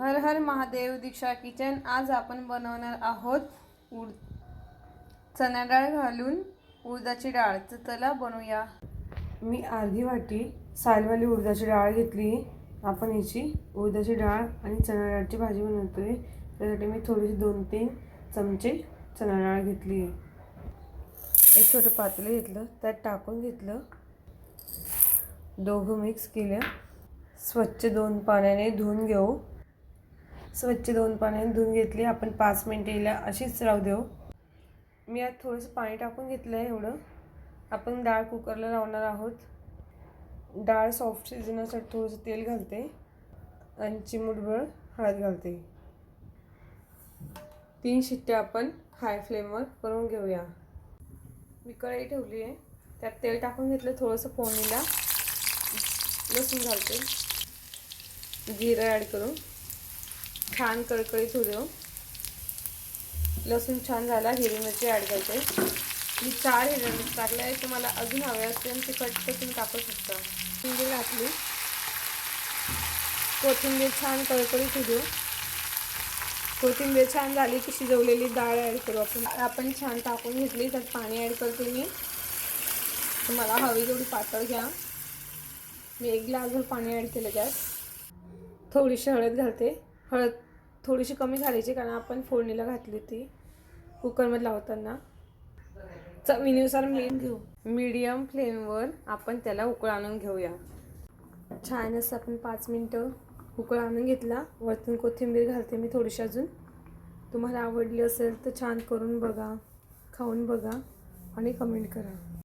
हर हर महादेव. दीक्षा kitchen. आज आपण बनवणार आहोत चणा डाळ घालून उडदाची डाळ. तर चला बनवूया. मी अर्धी वाटी सालवाली उडदाची डाळ घेतली. आपण याची उडदाची डाळ आणि चणा डाळची भाजी बनवतोय. त्यासाठी मी थोडीशी 2-3 चमचे चणा डाळ घेतली. एक छोटं पातेलं घेतलं, त्यात टाकून घेतलं, दोघं मिक्स केलं. स्वच्छ 2 पाण्याने धुवून घेऊ. स्वच्छ 2 पाण्याने धुवून घेतली. आपण 5 मिनिटे हिला अशीच राहू देऊ. मी यात थोडंसं पाणी टाकून घेतलं आहे. एवढं आपण डाळ कुकरला लावणार आहोत. डाळ सॉफ्ट शिजण्यासाठी थोडंसं तेल घालते आणि चिमूटभर हळद घालते. 3 शिट्ट्या आपण हाय फ्लेमवर करून घेऊया. मी कढई ठेवली आहे, त्यात तेल टाकून घेतलं. थोडंसं फोडणीला लसूण घालते, जिरं ॲड करून छान कडकडीत होऊ देऊ. लसूण छान झाला, हिरवी मिरची ॲड करते. मी 4 हिरव्या मिरची टाकल्या आहे. तुम्हाला अजून हवे असेल ते कट करून टाकू शकता. कोथिंबीर घातली. कोथिंबीर छान कडकडीत होऊ देऊ. कोथिंबीर छान झाली की शिजवलेली डाळ ॲड करू. आपण छान टाकून घेतली. त्यात पाणी ॲड करते मी. तुम्हाला हवी तेवढी पातळ घ्या. मी 1 ग्लासभर पाणी ॲड केलं. त्यात थोडीशी हळद घालते. हळद थोडीशी कमी घालायची, कारण आपण फोडणीला घातली ती कुकरमध्ये लावताना. चवीनुसार मीठ घेऊ. मीडियम फ्लेमवर आपण त्याला उकळ आणून घेऊया. छान असं आपण 5 मिनटं उकळ आणून घेतला. वरतून कोथिंबीर घालते मी थोडीशी अजून. तुम्हाला आवडली असेल तर छान करून बघा, खाऊन बघा आणि कमेंट करा.